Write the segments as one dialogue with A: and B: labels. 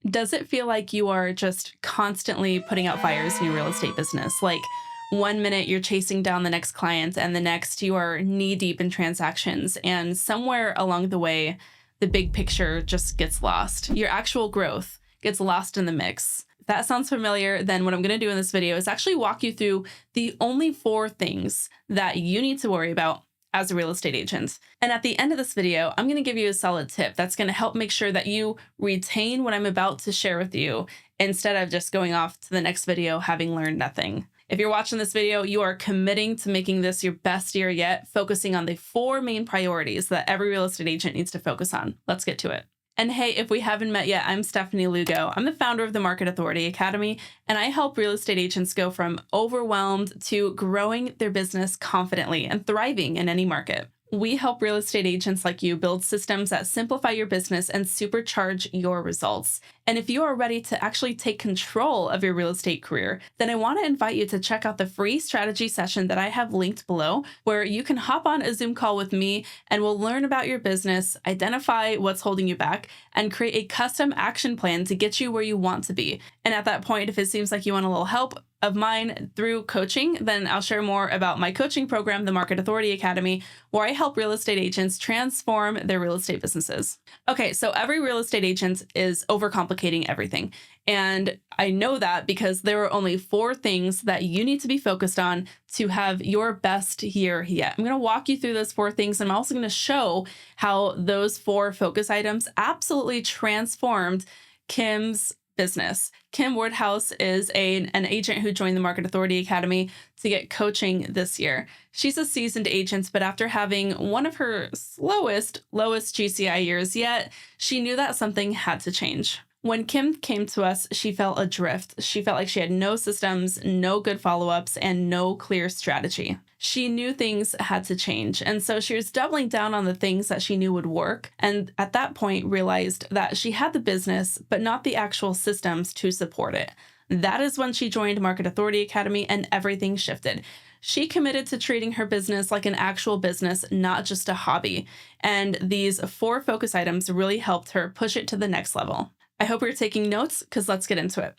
A: Does it feel like you are just constantly putting out fires in your real estate business? Like one minute you're chasing down the next client and the next you are knee deep in transactions. And somewhere along the way, the big picture just gets lost. Your actual growth gets lost in the mix. If that sounds familiar, then what I'm going to do in this video is actually walk you through the only 4 things that you need to worry about as a real estate agent. And at the end of this video, I'm going to give you a solid tip that's going to help make sure that you retain what I'm about to share with you instead of just going off to the next video having learned nothing. If you're watching this video, you are committing to making this your best year yet, focusing on the 4 main priorities that every real estate agent needs to focus on. Let's get to it. And hey, if we haven't met yet, I'm Stephanie Lugo. I'm the founder of the Market Authority Academy, and I help real estate agents go from overwhelmed to growing their business confidently and thriving in any market. We help real estate agents like you build systems that simplify your business and supercharge your results. And if you are ready to actually take control of your real estate career, then I want to invite you to check out the free strategy session that I have linked below, where you can hop on a Zoom call with me and we'll learn about your business, identify what's holding you back, and create a custom action plan to get you where you want to be. And at that point, if it seems like you want a little help of mine through coaching, then I'll share more about my coaching program, the Market Authority Academy, where I help real estate agents transform their real estate businesses. Okay, so every real estate agent is overcomplicating everything. And I know that because there are only 4 things that you need to be focused on to have your best year yet. I'm going to walk you through those 4 things. And I'm also going to show how those 4 focus items absolutely transformed Kim's business. Kim Woodhouse is an agent who joined the Market Authority Academy to get coaching this year. She's a seasoned agent, but after having one of her lowest GCI years yet, she knew that something had to change. When Kim came to us, she felt adrift. She felt like she had no systems, no good follow-ups, and no clear strategy. She knew things had to change. And so she was doubling down on the things that she knew would work. And at that point realized that she had the business, but not the actual systems to support it. That is when she joined Market Authority Academy and everything shifted. She committed to treating her business like an actual business, not just a hobby. And these 4 focus items really helped her push it to the next level. I hope you're taking notes because let's get into it.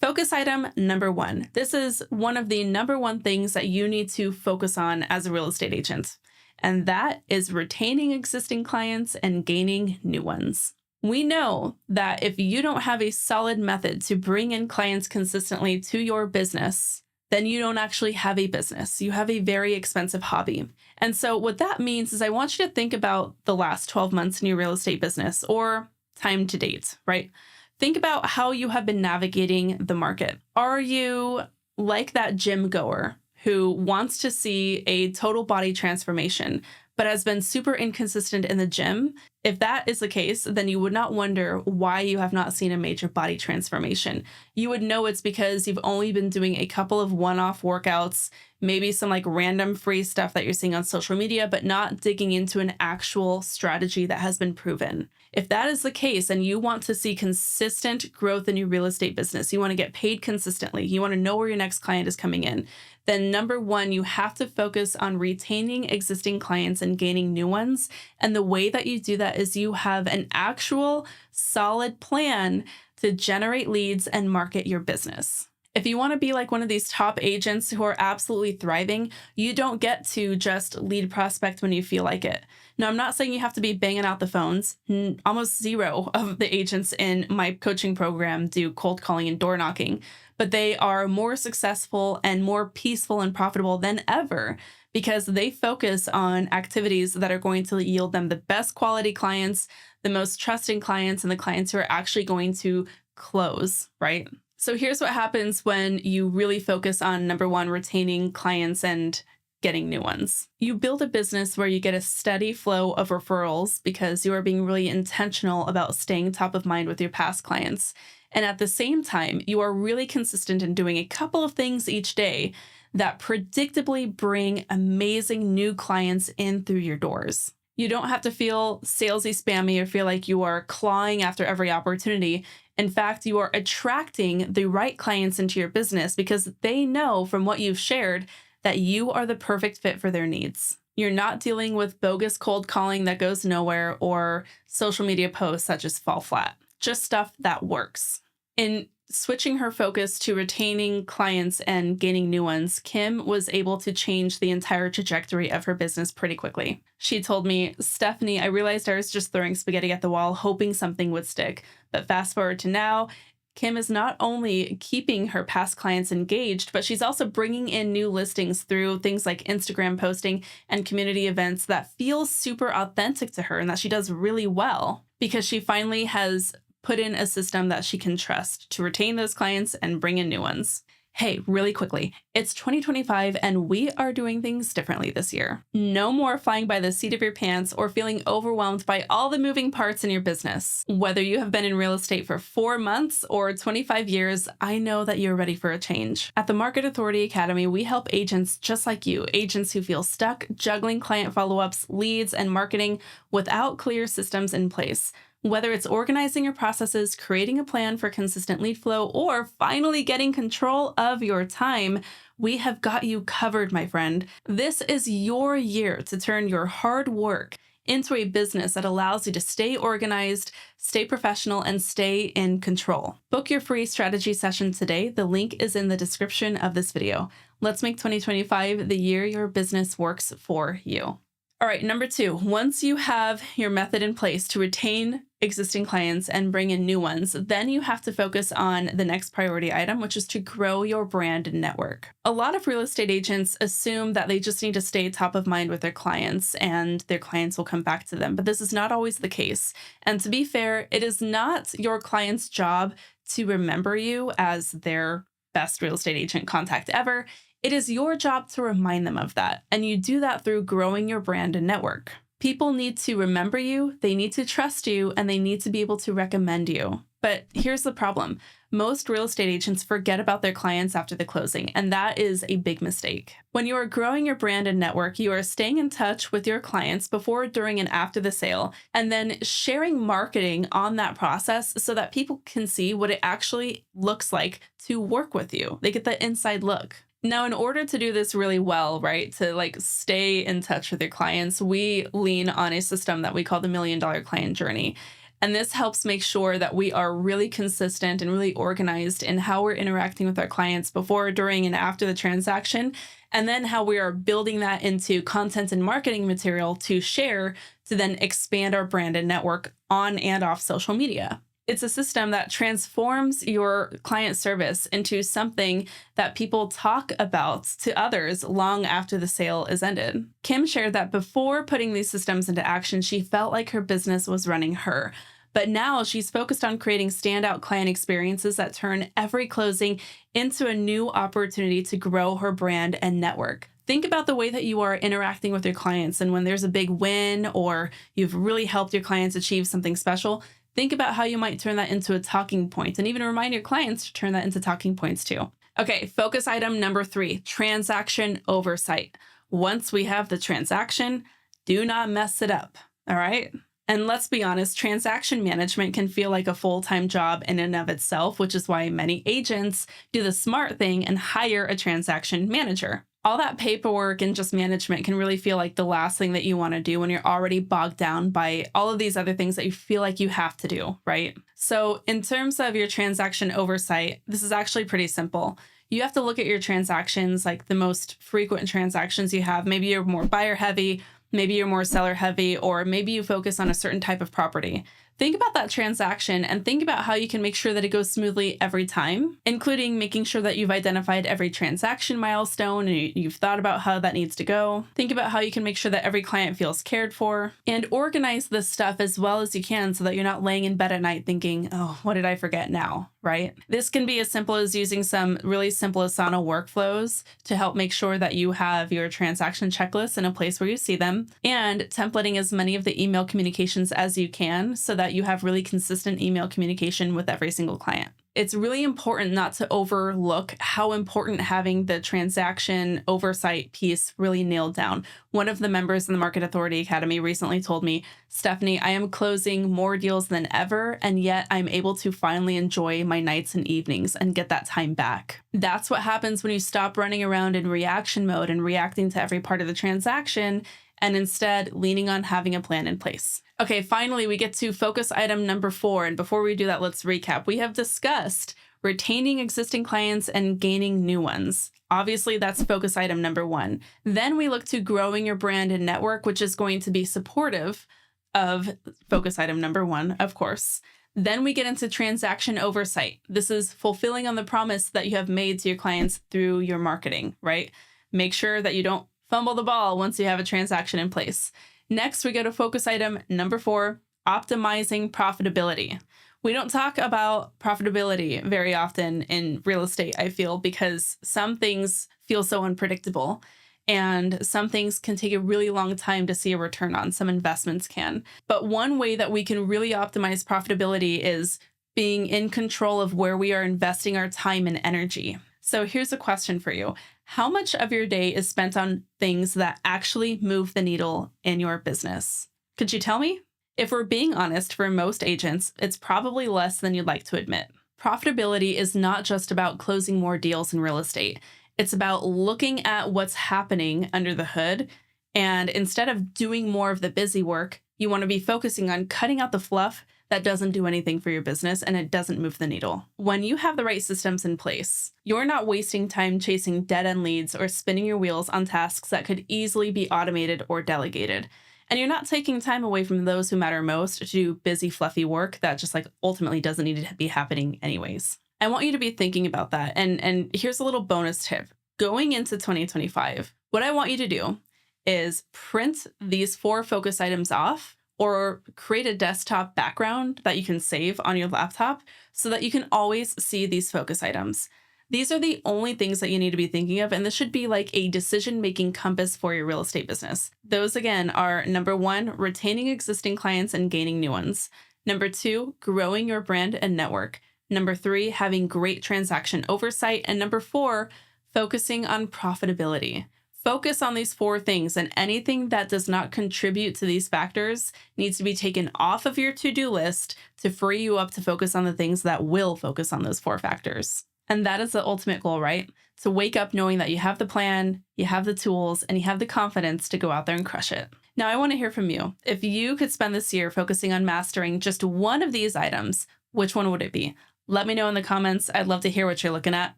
A: Focus item number 1. This is one of the number 1 things that you need to focus on as a real estate agent, and that is retaining existing clients and gaining new ones. We know that if you don't have a solid method to bring in clients consistently to your business, then you don't actually have a business. You have a very expensive hobby. And so what that means is I want you to think about the last 12 months in your real estate business or time to date, right? Think about how you have been navigating the market. Are you like that gym goer who wants to see a total body transformation, but has been super inconsistent in the gym? If that is the case, then you would not wonder why you have not seen a major body transformation. You would know it's because you've only been doing a couple of one-off workouts, maybe some like random free stuff that you're seeing on social media, but not digging into an actual strategy that has been proven. If that is the case and you want to see consistent growth in your real estate business, you want to get paid consistently, you want to know where your next client is coming in, then number 1, you have to focus on retaining existing clients and gaining new ones. And the way that you do that is you have an actual solid plan to generate leads and market your business. If you want to be like one of these top agents who are absolutely thriving, you don't get to just lead prospect when you feel like it. Now, I'm not saying you have to be banging out the phones. Almost 0 of the agents in my coaching program do cold calling and door knocking, but they are more successful and more peaceful and profitable than ever because they focus on activities that are going to yield them the best quality clients, the most trusting clients, and the clients who are actually going to close, right? So here's what happens when you really focus on number 1, retaining clients and getting new ones. You build a business where you get a steady flow of referrals because you are being really intentional about staying top of mind with your past clients. And at the same time, you are really consistent in doing a couple of things each day that predictably bring amazing new clients in through your doors. You don't have to feel salesy, spammy, or feel like you are clawing after every opportunity. In fact, you are attracting the right clients into your business because they know from what you've shared that you are the perfect fit for their needs. You're not dealing with bogus cold calling that goes nowhere or social media posts that just fall flat. just stuff that works. In switching her focus to retaining clients and gaining new ones, Kim was able to change the entire trajectory of her business pretty quickly. She told me, "Stephanie, I realized I was just throwing spaghetti at the wall, hoping something would stick. But fast forward to now, Kim is not only keeping her past clients engaged, but she's also bringing in new listings through things like Instagram posting and community events that feel super authentic to her and that she does really well because she finally has put in a system that she can trust to retain those clients and bring in new ones." Hey, really quickly, it's 2025 and we are doing things differently this year. No more flying by the seat of your pants or feeling overwhelmed by all the moving parts in your business. Whether you have been in real estate for 4 months or 25 years, I know that you're ready for a change. At the Market Authority Academy, we help agents just like you, agents who feel stuck juggling client follow-ups, leads, and marketing without clear systems in place. Whether it's organizing your processes, creating a plan for consistent lead flow, or finally getting control of your time, we have got you covered, my friend. This is your year to turn your hard work into a business that allows you to stay organized, stay professional, and stay in control. Book your free strategy session today. The link is in the description of this video. Let's make 2025 the year your business works for you. All right, number 2, once you have your method in place to retain existing clients and bring in new ones, then you have to focus on the next priority item, which is to grow your brand and network. A lot of real estate agents assume that they just need to stay top of mind with their clients and their clients will come back to them, but this is not always the case. And to be fair, it is not your client's job to remember you as their best real estate agent contact ever. It is your job to remind them of that, and you do that through growing your brand and network. People need to remember you, they need to trust you, and they need to be able to recommend you. But here's the problem. Most real estate agents forget about their clients after the closing, and that is a big mistake. When you are growing your brand and network, you are staying in touch with your clients before, during, and after the sale, and then sharing marketing on that process so that people can see what it actually looks like to work with you. They get the inside look. Now, in order to do this really well, right, to stay in touch with your clients, we lean on a system that we call the $1 Million Client Journey. And this helps make sure that we are really consistent and really organized in how we're interacting with our clients before, during, and after the transaction, and then how we are building that into content and marketing material to share to then expand our brand and network on and off social media. It's a system that transforms your client service into something that people talk about to others long after the sale is ended. Kim shared that before putting these systems into action, she felt like her business was running her. But now she's focused on creating standout client experiences that turn every closing into a new opportunity to grow her brand and network. Think about the way that you are interacting with your clients, and when there's a big win or you've really helped your clients achieve something special, think about how you might turn that into a talking point and even remind your clients to turn that into talking points too. Okay, focus item number 3, transaction oversight. Once we have the transaction, do not mess it up, all right? And let's be honest, transaction management can feel like a full-time job in and of itself, which is why many agents do the smart thing and hire a transaction manager. All that paperwork and just management can really feel like the last thing that you want to do when you're already bogged down by all of these other things that you feel like you have to do, right? So in terms of your transaction oversight, this is actually pretty simple. You have to look at your transactions, like the most frequent transactions you have. Maybe you're more buyer heavy, maybe you're more seller heavy, or maybe you focus on a certain type of property. Think about that transaction and think about how you can make sure that it goes smoothly every time, including making sure that you've identified every transaction milestone and you've thought about how that needs to go. Think about how you can make sure that every client feels cared for, and organize this stuff as well as you can so that you're not laying in bed at night thinking, oh, what did I forget now, right? This can be as simple as using some really simple Asana workflows to help make sure that you have your transaction checklists in a place where you see them, and templating as many of the email communications as you can so that you have really consistent email communication with every single client. It's really important not to overlook how important having the transaction oversight piece really nailed down. One of the members in the Market Authority Academy recently told me, "Stephanie, I am closing more deals than ever, and yet I'm able to finally enjoy my nights and evenings and get that time back." That's what happens when you stop running around in reaction mode and reacting to every part of the transaction and instead leaning on having a plan in place. Okay, finally, we get to focus item number 4. And before we do that, let's recap. We have discussed retaining existing clients and gaining new ones. Obviously, that's focus item number 1. Then we look to growing your brand and network, which is going to be supportive of focus item number 1, of course. Then we get into transaction oversight. This is fulfilling on the promise that you have made to your clients through your marketing, right? Make sure that you don't fumble the ball once you have a transaction in place. Next, we go to focus item number 4, optimizing profitability. We don't talk about profitability very often in real estate, I feel, because some things feel so unpredictable and some things can take a really long time to see a return on. Some investments can. But one way that we can really optimize profitability is being in control of where we are investing our time and energy. So here's a question for you. How much of your day is spent on things that actually move the needle in your business? Could you tell me? If we're being honest, for most agents, it's probably less than you'd like to admit. Profitability is not just about closing more deals in real estate. It's about looking at what's happening under the hood, and instead of doing more of the busy work, you want to be focusing on cutting out the fluff that doesn't do anything for your business and it doesn't move the needle. When you have the right systems in place, you're not wasting time chasing dead-end leads or spinning your wheels on tasks that could easily be automated or delegated. And you're not taking time away from those who matter most to do busy, fluffy work that just ultimately doesn't need to be happening anyways. I want you to be thinking about that. And here's a little bonus tip. Going into 2025, what I want you to do is print these 4 focus items off or create a desktop background that you can save on your laptop so that you can always see these focus items. These are the only things that you need to be thinking of, and this should be like a decision-making compass for your real estate business. Those, again, are number 1, retaining existing clients and gaining new ones. Number 2, growing your brand and network. Number 3, having great transaction oversight. And number 4, focusing on profitability. Focus on these 4 things, and anything that does not contribute to these factors needs to be taken off of your to-do list to free you up to focus on the things that will focus on those 4 factors. And that is the ultimate goal, right? To wake up knowing that you have the plan, you have the tools, and you have the confidence to go out there and crush it. Now, I want to hear from you. If you could spend this year focusing on mastering just one of these items, which one would it be? Let me know in the comments. I'd love to hear what you're looking at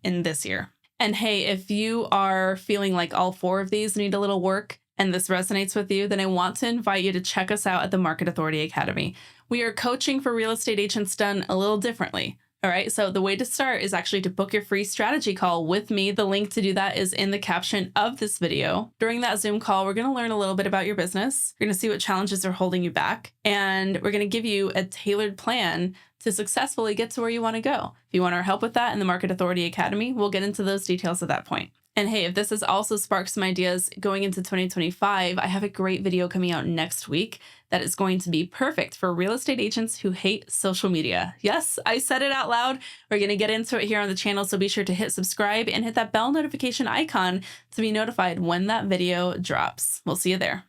A: in this year. And hey, if you are feeling like all 4 of these need a little work and this resonates with you, then I want to invite you to check us out at the Market Authority Academy. We are coaching for real estate agents done a little differently. All right, so the way to start is actually to book your free strategy call with me. The link to do that is in the caption of this video. During that Zoom call, we're going to learn a little bit about your business. We're going to see what challenges are holding you back, and we're going to give you a tailored plan to successfully get to where you want to go. If you want our help with that in the Market Authority Academy, we'll get into those details at that point. And hey, if this has also sparked some ideas going into 2025, I have a great video coming out next week that is going to be perfect for real estate agents who hate social media. Yes, I said it out loud. We're going to get into it here on the channel, so be sure to hit subscribe and hit that bell notification icon to be notified when that video drops. We'll see you there.